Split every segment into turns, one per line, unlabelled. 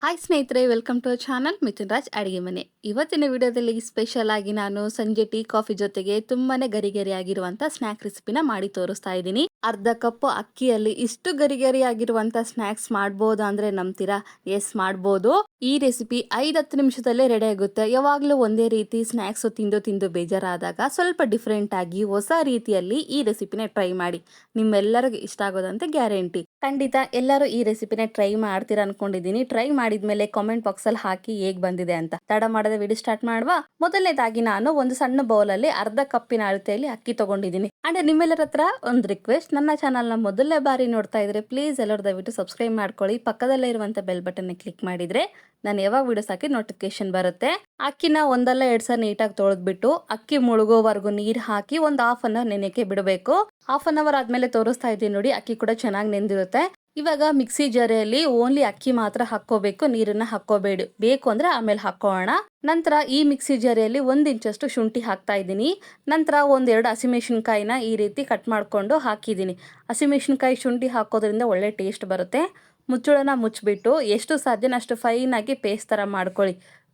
Hi ಸ್ನೇಹಿತರೆ, welcome to channel Mithun Raj ಅಡಿಗೆ ಮನೆ. ಇವತ್ತಿನ ವಿಡಿಯೋದಲ್ಲಿ ಸ್ಪೆಷಲ್ ಆಗಿ ನಾನು ಸಂಜೆ ಟೀ ಕಾಫಿ ಜೊತೆಗೆ ತುಂಬಾನೇ ಗರಿ ಆಗಿರುವಂತ ಸ್ನಾಕ್ ರೆಸಿಪಿನ ಮಾಡಿ ತೋರಿಸ್ತಾ ಇದ್ದೀನಿ. ಅರ್ಧ ಕಪ್ ಅಕ್ಕಿಯಲ್ಲಿ ಇಷ್ಟು ಗರಿ ಆಗಿರುವಂತ ಸ್ನಾಕ್ಸ್ ಮಾಡ್ಬೋದಾ ಅಂದ್ರೆ ನಂಬ್ತೀರಾ? ಎಸ್, ಮಾಡ್ಬೋದು. ಈ ರೆಸಿಪಿ 5-10 ನಿಮಿಷದಲ್ಲೇ ರೆಡಿ ಆಗುತ್ತೆ. ಯಾವಾಗ್ಲೂ ಒಂದೇ ರೀತಿ ಸ್ನಾಕ್ಸ್ ತಿಂದು ಬೇಜಾರಾದಾಗ ಸ್ವಲ್ಪ ಡಿಫ್ರೆಂಟ್ ಆಗಿ ಹೊಸ ರೀತಿಯಲ್ಲಿ ಈ ರೆಸಿಪಿನ ಟ್ರೈ ಮಾಡಿ. ನಿಮ್ಮೆಲ್ಲರಿಗೂ ಇಷ್ಟ ಆಗೋದಂತೆ ಗ್ಯಾರಂಟಿ. ಖಂಡಿತ ಎಲ್ಲರೂ ಈ ರೆಸಿಪಿನ ಟ್ರೈ ಮಾಡ್ತೀರಾ ಅನ್ಕೊಂಡಿದ್ದೀನಿ. ಟ್ರೈ ಮಾಡಿದ್ಮೇಲೆ ಕಾಮೆಂಟ್ ಬಾಕ್ಸ್ ಅಲ್ಲಿ ಹಾಕಿ ಹೇಗ್ ಬಂದಿದೆ ಅಂತ. ತಡ ಮಾಡದೆ ವಿಡಿಯೋ ಸ್ಟಾರ್ಟ್ ಮಾಡುವ. ಮೊದಲನೇದಾಗಿ ನಾನು ಒಂದು ಸಣ್ಣ ಬೌಲ್ ಅಲ್ಲಿ ಅರ್ಧ ಕಪ್ಪಿನ ಅಳತೆಯಲ್ಲಿ ಅಕ್ಕಿ ತಗೊಂಡಿದ್ದೀನಿ. ಅಂಡ್ ನಿಮ್ಮೆಲ್ಲರ ಹತ್ರ ಒಂದು ರಿಕ್ವೆಸ್ಟ್, ನನ್ನ ಚಾನಲ್ ನ ಮೊದಲನೇ ಬಾರಿ ನೋಡ್ತಾ ಇದ್ರೆ ಪ್ಲೀಸ್ ಎಲ್ಲರೂ ದಯವಿಟ್ಟು ಸಬ್ಸ್ಕ್ರೈಬ್ ಮಾಡ್ಕೊಳ್ಳಿ. ಪಕ್ಕದಲ್ಲೇ ಇರುವಂತ ಬೆಲ್ ಬಟನ್ ಕ್ಲಿಕ್ ಮಾಡಿದ್ರೆ ನಾನು ಯಾವಾಗ ವಿಡಿಯೋಸ್ ಹಾಕಿ ನೋಟಿಫಿಕೇಶನ್ ಬರುತ್ತೆ. ಅಕ್ಕಿನ ಒಂದಲ್ಲ 2 ಸಲ ನೀಟಾಗಿ ತೊಳೆದ್ಬಿಟ್ಟು ಅಕ್ಕಿ ಮುಳುಗೋವರೆಗೂ ನೀರ್ ಹಾಕಿ ಒಂದು ಹಾಫ್ ಅನ್ ಅವರ್ ನೆನೆಯಕ್ಕೆ ಬಿಡಬೇಕು. ಹಾಫ್ ಅನ್ ಅವರ್ ಆದ್ಮೇಲೆ ತೋರಿಸ್ತಾ ಇದ್ದೀನಿ ನೋಡಿ, ಅಕ್ಕಿ ಕೂಡ ಚೆನ್ನಾಗಿ ನೆಂದಿರುತ್ತೆ. ಇವಾಗ ಮಿಕ್ಸಿ ಜಾರಿಯಲ್ಲಿ ಓನ್ಲಿ ಅಕ್ಕಿ ಮಾತ್ರ ಹಾಕೋಬೇಕು, ನೀರನ್ನ ಹಾಕೋಬೇಡಿ. ಬೇಕು ಅಂದ್ರೆ ಆಮೇಲೆ ಹಾಕೋಣ. ನಂತರ ಈ ಮಿಕ್ಸಿ ಜಾರಿಯಲ್ಲಿ 1 ಇಂಚಷ್ಟು ಶುಂಠಿ ಹಾಕ್ತಾ ಇದ್ದೀನಿ. ನಂತರ 1-2 ಹಸಿಮೆಣಸಿನಕಾಯಿನ ಈ ರೀತಿ ಕಟ್ ಮಾಡ್ಕೊಂಡು ಹಾಕಿದ್ದೀನಿ. ಹಸಿಮೆಣಸಿನಕಾಯಿ ಶುಂಠಿ ಹಾಕೋದ್ರಿಂದ ಒಳ್ಳೆ ಟೇಸ್ಟ್ ಬರುತ್ತೆ. ಮುಚ್ಚಳನ ಮುಚ್ಚಿಬಿಟ್ಟು ಎಷ್ಟು ಸಾಧ್ಯನ ಅಷ್ಟು ಫೈನ್ ಆಗಿ ಪೇಸ್ಟ್ ತರ ಮಾಡ್ಕೊಳ್ಳಿ.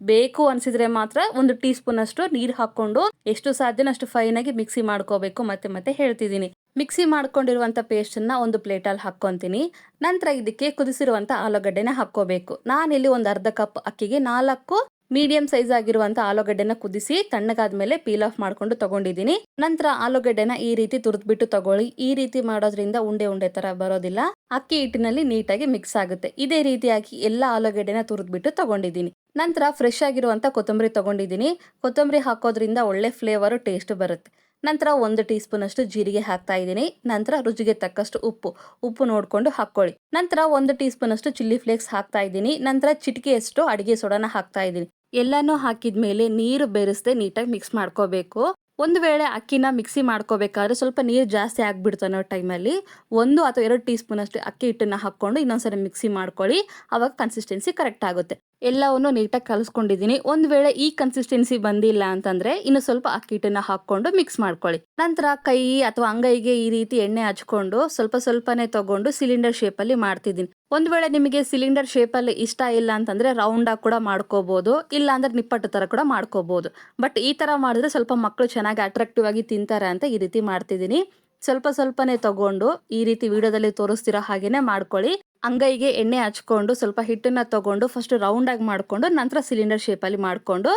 ಬೇಕು ಅನ್ಸಿದ್ರೆ ಮಾತ್ರ 1 ಟೀ ಸ್ಪೂನ್ ಅಷ್ಟು ನೀರು ಹಾಕೊಂಡು ಎಷ್ಟು ಸಾಧ್ಯನ ಅಷ್ಟು ಫೈನ್ ಆಗಿ ಮಿಕ್ಸಿ ಮಾಡ್ಕೋಬೇಕು. ಮತ್ತೆ ಹೇಳ್ತಿದ್ದೀನಿ. ಮಿಕ್ಸಿ ಮಾಡ್ಕೊಂಡಿರುವಂತ ಪೇಸ್ಟ್ ಅನ್ನ ಒಂದು ಪ್ಲೇಟಲ್ಲಿ ಹಾಕೊಂತೀನಿ. ನಂತರ ಇದಕ್ಕೆ ಕುದಿಸಿರುವಂತ ಆಲೂಗಡ್ಡೆನ ಹಾಕೋಬೇಕು. ನಾನಿಲ್ಲಿ ಒಂದು ಅರ್ಧ ಕಪ್ ಅಕ್ಕಿಗೆ 4 ಮೀಡಿಯಂ ಸೈಜ್ ಆಗಿರುವಂತ ಆಲೂಗಡ್ಡೆನ ಕುದಿಸಿ ತಣ್ಣಗಾದ್ಮೇಲೆ ಪೀಲ್ ಆಫ್ ಮಾಡ್ಕೊಂಡು ತಗೊಂಡಿದ್ದೀನಿ. ನಂತರ ಆಲೂಗಡ್ಡೆನ ಈ ರೀತಿ ತುರಿದ್ಬಿಟ್ಟು ತಗೊಳ್ಳಿ. ಈ ರೀತಿ ಮಾಡೋದ್ರಿಂದ ಉಂಡೆ ತರ ಬರೋದಿಲ್ಲ. ಅಕ್ಕಿ ಹಿಟ್ಟಿನಲ್ಲಿ ನೀಟಾಗಿ ಮಿಕ್ಸ್ ಆಗುತ್ತೆ. ಇದೇ ರೀತಿಯಾಗಿ ಎಲ್ಲ ಆಲೂಗಡ್ಡೆನ ತುರಿದ್ಬಿಟ್ಟು ತಗೊಂಡಿದ್ದೀನಿ. ನಂತರ ಫ್ರೆಶ್ ಆಗಿರುವಂತ ಕೊತ್ತಂಬರಿ ತಗೊಂಡಿದ್ದೀನಿ. ಕೊತ್ತಂಬರಿ ಹಾಕೋದ್ರಿಂದ ಒಳ್ಳೆ ಫ್ಲೇವರ್ ಟೇಸ್ಟ್ ಬರುತ್ತೆ. ನಂತರ 1 ಟೀ ಸ್ಪೂನ್ ಅಷ್ಟು ಜೀರಿಗೆ ಹಾಕ್ತಾ ಇದ್ದೀನಿ. ನಂತರ ರುಚಿಗೆ ತಕ್ಕಷ್ಟು ಉಪ್ಪು ನೋಡ್ಕೊಂಡು ಹಾಕೊಳ್ಳಿ. ನಂತರ 1 ಟೀ ಸ್ಪೂನ್ ಅಷ್ಟು ಚಿಲ್ಲಿ ಫ್ಲೇಕ್ಸ್ ಹಾಕ್ತಾ ಇದ್ದೀನಿ. ನಂತರ ಚಿಟಿಕೆಯಷ್ಟು ಅಡಿಗೆ ಸೋಡಾನ ಹಾಕ್ತಾ ಇದ್ದೀನಿ. ಎಲ್ಲಾನು ಹಾಕಿದ್ಮೇಲೆ ನೀರು ಬೆರೆಸದೆ ನೀಟಾಗಿ ಮಿಕ್ಸ್ ಮಾಡ್ಕೋಬೇಕು. ಒಂದು ವೇಳೆ ಅಕ್ಕಿನ ಮಿಕ್ಸಿ ಮಾಡ್ಕೋಬೇಕಾದ್ರೆ ಸ್ವಲ್ಪ ನೀರು ಜಾಸ್ತಿ ಆಗ್ಬಿಡ್ತು ಅನ್ನೋ ಟೈಮಲ್ಲಿ 1 ಅಥವಾ 2 ಟೀ ಸ್ಪೂನ್ ಅಷ್ಟು ಅಕ್ಕಿ ಹಿಟ್ಟನ್ನ ಹಾಕೊಂಡು ಇನ್ನೊಂದ್ಸರಿ ಮಿಕ್ಸಿ ಮಾಡ್ಕೊಳ್ಳಿ. ಅವಾಗ ಕನ್ಸಿಸ್ಟೆನ್ಸಿ ಕರೆಕ್ಟ್ ಆಗುತ್ತೆ. ಎಲ್ಲವನ್ನು ನೀಟಾಗಿ ಕಲಿಸ್ಕೊಂಡಿದ್ದೀನಿ. ಒಂದು ವೇಳೆ ಈ ಕನ್ಸಿಸ್ಟೆನ್ಸಿ ಬಂದಿಲ್ಲ ಅಂತಂದ್ರೆ ಇನ್ನು ಸ್ವಲ್ಪ ಅಕ್ಕಿ ಹಿಟ್ಟನ್ನ ಹಾಕೊಂಡು ಮಿಕ್ಸ್ ಮಾಡ್ಕೊಳ್ಳಿ. ನಂತರ ಕೈ ಅಥವಾ ಅಂಗೈಗೆ ಈ ರೀತಿ ಎಣ್ಣೆ ಹಚ್ಕೊಂಡು ಸ್ವಲ್ಪನೇ ತಗೊಂಡು ಸಿಲಿಂಡರ್ ಶೇಪ್ ಅಲ್ಲಿ ಮಾಡ್ತಿದ್ದೀನಿ. ಒಂದು ವೇಳೆ ನಿಮಗೆ ಸಿಲಿಂಡರ್ ಶೇಪ್ ಅಲ್ಲಿ ಇಷ್ಟ ಇಲ್ಲ ಅಂತಂದ್ರೆ ರೌಂಡ್ ಆಗಿ ಕೂಡ ಮಾಡ್ಕೋಬಹುದು, ಇಲ್ಲ ಅಂದ್ರೆ ನಿಪ್ಪಟ್ಟು ತರ ಕೂಡ ಮಾಡ್ಕೋಬಹುದು. ಬಟ್ ಈ ತರ ಮಾಡಿದ್ರೆ ಸ್ವಲ್ಪ ಮಕ್ಕಳು ಚೆನ್ನಾಗಿ ಅಟ್ರಾಕ್ಟಿವ್ ಆಗಿ ತಿಂತಾರೆ ಅಂತ ಈ ರೀತಿ ಮಾಡ್ತಿದ್ದೀನಿ. ಸ್ವಲ್ಪನೇ ತಗೊಂಡು ಈ ರೀತಿ ವಿಡಿಯೋದಲ್ಲಿ ತೋರಿಸ್ತಿರೋ ಹಾಗೇನೆ ಮಾಡ್ಕೊಳ್ಳಿ. ಅಂಗೈಗೆ ಎಣ್ಣೆ ಹಚ್ಕೊಂಡು ಸ್ವಲ್ಪ ಹಿಟ್ಟನ್ನ ತಗೊಂಡು ಫಸ್ಟ್ ರೌಂಡ್ ಆಗಿ ಮಾಡ್ಕೊಂಡು ನಂತರ ಸಿಲಿಂಡರ್ ಶೇಪ್ ಅಲ್ಲಿ ಮಾಡ್ಕೊಂಡು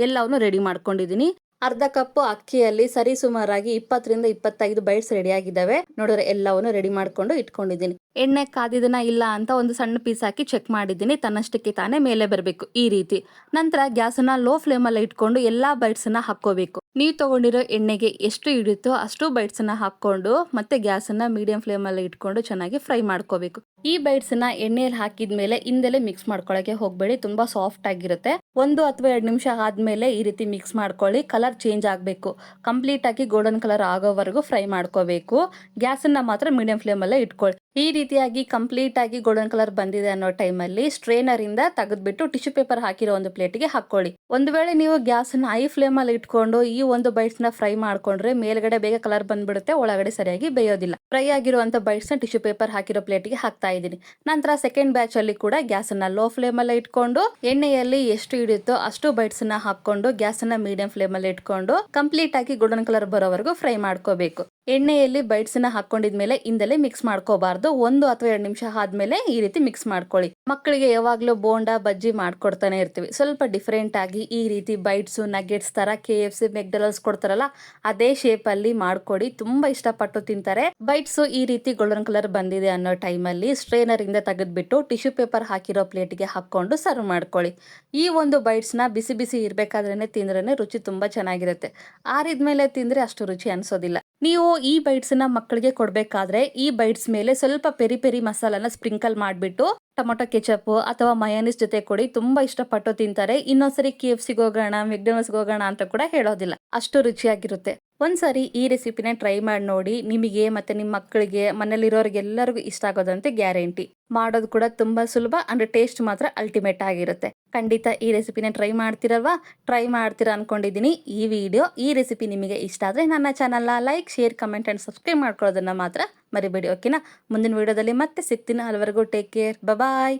ಎಲ್ಲವನ್ನು ರೆಡಿ ಮಾಡ್ಕೊಂಡಿದ್ದೀನಿ. ಅರ್ಧ ಕಪ್ ಅಕ್ಕಿಯಲ್ಲಿ ಸರಿ ಸುಮಾರಾಗಿ 20-25 ಬೈಟ್ಸ್ ರೆಡಿ ಆಗಿದ್ದಾವೆ. ನೋಡಿದ್ರೆ ಎಲ್ಲವನ್ನು ರೆಡಿ ಮಾಡ್ಕೊಂಡು ಇಟ್ಕೊಂಡಿದ್ದೀನಿ. ಎಣ್ಣೆ ಕಾದಿದನ ಇಲ್ಲ ಅಂತ ಒಂದು ಸಣ್ಣ ಪೀಸ್ ಹಾಕಿ ಚೆಕ್ ಮಾಡಿದ್ದೀನಿ. ತನ್ನಷ್ಟಕ್ಕೆ ತಾನೇ ಮೇಲೆ ಬರಬೇಕು ಈ ರೀತಿ. ನಂತರ ಗ್ಯಾಸನ್ನ ಲೋ ಫ್ಲೇಮ್ ಅಲ್ಲಿ ಇಟ್ಕೊಂಡು ಎಲ್ಲಾ ಬೈಟ್ಸ್ ಅನ್ನ ಹಾಕೋಬೇಕು. ನೀವು ತಗೊಂಡಿರೋ ಎಣ್ಣೆಗೆ ಎಷ್ಟು ಹಿಡಿಯುತ್ತೋ ಅಷ್ಟು ಬೈಟ್ಸ್ ಅನ್ನ ಹಾಕೊಂಡು ಮತ್ತೆ ಗ್ಯಾಸನ್ನ ಮೀಡಿಯಂ ಫ್ಲೇಮ್ ಅಲ್ಲಿ ಇಟ್ಕೊಂಡು ಚೆನ್ನಾಗಿ ಫ್ರೈ ಮಾಡ್ಕೋಬೇಕು. ಈ ಬೈಟ್ಸ್ ನ ಎಣ್ಣೆಯಲ್ಲಿ ಹಾಕಿದ್ಮೇಲೆ ಹಿಂದೆಲೆ ಮಿಕ್ಸ್ ಮಾಡ್ಕೊಳಕ್ಕೆ ಹೋಗ್ಬೇಡಿ, ತುಂಬಾ ಸಾಫ್ಟ್ ಆಗಿರುತ್ತೆ. 1 ಅಥವಾ 2 ನಿಮಿಷ ಆದ್ಮೇಲೆ ಈ ರೀತಿ ಮಿಕ್ಸ್ ಮಾಡ್ಕೊಳ್ಳಿ. ಕಲರ್ ಚೇಂಜ್ ಆಗಬೇಕು. ಕಂಪ್ಲೀಟ್ ಆಗಿ ಗೋಲ್ಡನ್ ಕಲರ್ ಆಗೋವರೆಗೂ ಫ್ರೈ ಮಾಡ್ಕೋಬೇಕು. ಗ್ಯಾಸನ್ನ ಮಾತ್ರ ಮೀಡಿಯಂ ಫ್ಲೇಮ್ ಅಲ್ಲೇ ಇಟ್ಕೊಳ್ಳಿ. ಈ ರೀತಿಯಾಗಿ ಕಂಪ್ಲೀಟ್ ಆಗಿ ಗೋಲ್ಡನ್ ಕಲರ್ ಬಂದಿದೆ ಅನ್ನೋ ಟೈಮಲ್ಲಿ ಸ್ಟ್ರೇನರ್ ಇಂದ ತೆಗೆದ್ಬಿಟ್ಟು ಟಿಶ್ಯೂ ಪೇಪರ್ ಹಾಕಿರೋ ಒಂದು ಪ್ಲೇಟ್ಗೆ ಹಾಕೊಳ್ಳಿ. ಒಂದು ವೇಳೆ ನೀವು ಗ್ಯಾಸನ್ನ ಹೈ ಫ್ಲೇಮ್ ಅಲ್ಲಿ ಇಟ್ಕೊಂಡು ಈ ಒಂದು ಬೈಟ್ಸ್ ನ ಫ್ರೈ ಮಾಡ್ಕೊಂಡ್ರೆ ಮೇಲ್ಗಡೆ ಬೇಗ ಕಲರ್ ಬಂದ್ಬಿಡುತ್ತೆ, ಒಳಗಡೆ ಸರಿಯಾಗಿ ಬೇಯೋದಿಲ್ಲ. ಫ್ರೈ ಆಗಿರುವಂತ ಬೈಟ್ಸ್ ನ ಟಿಶ್ಯೂ ಪೇಪರ್ ಹಾಕಿರೋ ಪ್ಲೇಟ್ಗೆ ಹಾಕ್ತಾ ಇದ್ದೀನಿ. ನಂತರ ಸೆಕೆಂಡ್ ಬ್ಯಾಚ್ ಅಲ್ಲಿ ಕೂಡ ಗ್ಯಾಸನ್ನ ಲೋ ಫ್ಲೇಮ್ ಅಲ್ಲಿ ಇಟ್ಕೊಂಡು ಎಣ್ಣೆಯಲ್ಲಿ ಎಷ್ಟು ಹಿಡಿಯುತ್ತೋ ಅಷ್ಟು ಬೈಟ್ಸ್ ನ ಹಾಕೊಂಡು ಗ್ಯಾಸನ್ನ ಮೀಡಿಯಂ ಫ್ಲೇಮ್ ಅಲ್ಲಿ ಇಟ್ಕೊಂಡು ಕಂಪ್ಲೀಟ್ ಆಗಿ ಗೋಲ್ಡನ್ ಕಲರ್ ಬರೋವರೆಗೂ ಫ್ರೈ ಮಾಡ್ಕೋಬೇಕು. ಎಣ್ಣೆಯಲ್ಲಿ ಬೈಟ್ಸ್ ನ ಹಾಕೊಂಡಿದ್ಮೇಲೆ ಹಿಂದೆಲೆ ಮಿಕ್ಸ್ ಮಾಡ್ಕೋಬಾರ್ದು. 1 ಅಥವಾ 2 ನಿಮಿಷ ಆದ್ಮೇಲೆ ಈ ರೀತಿ ಮಿಕ್ಸ್ ಮಾಡ್ಕೊಳ್ಳಿ. ಮಕ್ಕಳಿಗೆ ಯಾವಾಗ್ಲೂ ಬೋಂಡಾ ಬಜ್ಜಿ ಮಾಡ್ಕೊಡ್ತಾನೆ ಇರ್ತೀವಿ. ಸ್ವಲ್ಪ ಡಿಫ್ರೆಂಟ್ ಆಗಿ ಈ ರೀತಿ ಬೈಟ್ಸ್ ನಗೆಟ್ಸ್ ತರ KFC ಮೆಕ್ಡೊನಾಲ್ಡ್ಸ್ ಕೊಡ್ತಾರಲ್ಲ ಅದೇ ಶೇಪ್ ಅಲ್ಲಿ ಮಾಡ್ಕೊಡಿ. ತುಂಬಾ ಇಷ್ಟಪಟ್ಟು ತಿಂತಾರೆ. ಬೈಟ್ಸ್ ಈ ರೀತಿ ಗೋಲ್ಡನ್ ಕಲರ್ ಬಂದಿದೆ ಅನ್ನೋ ಟೈಮಲ್ಲಿ ಸ್ಟ್ರೇನರ್ ಇಂದ ತೆಗೆದ್ಬಿಟ್ಟು ಟಿಶ್ಯೂ ಪೇಪರ್ ಹಾಕಿರೋ ಪ್ಲೇಟ್ಗೆ ಹಾಕೊಂಡು ಸರ್ವ್ ಮಾಡ್ಕೊಳ್ಳಿ. ಈ ಒಂದು ಬೈಟ್ಸ್ ನ ಬಿಸಿ ಇರ್ಬೇಕಾದ್ರೇನೆ ತಿಂದ್ರೇನೆ ರುಚಿ ತುಂಬಾ ಚೆನ್ನಾಗಿರುತ್ತೆ. ಆರಿದ್ಮೇಲೆ ತಿಂದ್ರೆ ಅಷ್ಟು ರುಚಿ ಅನ್ಸೋದಿಲ್ಲ. ನೀವು ಈ ಬೈಟ್ಸ್ ನ ಮಕ್ಕಳಿಗೆ ಕೊಡ್ಬೇಕಾದ್ರೆ ಈ ಬೈಟ್ಸ್ ಮೇಲೆ ಸ್ವಲ್ಪ ಪೆರಿ ಮಸಾಲಾನ ಸ್ಪ್ರಿಂಕಲ್ ಮಾಡ್ಬಿಟ್ಟು ಟೊಮೊಟೊ ಕೆಚಪ್ ಅಥವಾ ಮಯೋನೀಸ್ ಜೊತೆ ಕೊಡಿ. ತುಂಬಾ ಇಷ್ಟಪಟ್ಟು ತಿಂತಾರೆ. ಇನ್ನೊಂದ್ಸರಿ KFCಗೆ ಹೋಗೋಣ ಮೆಕ್ಡೊನಾಲ್ಡ್ಸ್ಗೆ ಹೋಗೋಣ ಅಂತ ಕೂಡ ಹೇಳೋದಿಲ್ಲ, ಅಷ್ಟು ರುಚಿಯಾಗಿರುತ್ತೆ. ಒಂದ್ಸರಿ ಈ ರೆಸಿಪಿನ ಟ್ರೈ ಮಾಡಿ ನೋಡಿ. ನಿಮಗೆ ಮತ್ತೆ ನಿಮ್ಮ ಮಕ್ಕಳಿಗೆ ಮನೇಲಿರೋರಿಗೆಲ್ಲರಿಗೂ ಇಷ್ಟ ಆಗೋದಂತೆ ಗ್ಯಾರಂಟಿ. ಮಾಡೋದು ಕೂಡ ತುಂಬಾ ಸುಲಭ ಅಂದ್ರೆ ಟೇಸ್ಟ್ ಮಾತ್ರ ಅಲ್ಟಿಮೇಟ್ ಆಗಿರುತ್ತೆ. ಖಂಡಿತ ಈ ರೆಸಿಪಿನ ಟ್ರೈ ಮಾಡ್ತಿರಲ್ವಾ? ಟ್ರೈ ಮಾಡ್ತೀರಾ ಅನ್ಕೊಂಡಿದ್ದೀನಿ. ಈ ರೆಸಿಪಿ ನಿಮಗೆ ಇಷ್ಟ ಆದ್ರೆ ನನ್ನ ಚಾನಲ್ನ like, share, comment and subscribe ಮಾಡ್ಕೊಳ್ಳೋದನ್ನ ಮಾತ್ರ ಮರಿಬೇಡಿ. ಓಕೆನಾ? ಮುಂದಿನ ವಿಡಿಯೋದಲ್ಲಿ ಮತ್ತೆ ಸಿಗ್ತೀನಿ. ಅಲ್ಲಿವರೆಗೂ ಟೇಕ್ ಕೇರ್. ಬಾಯ್.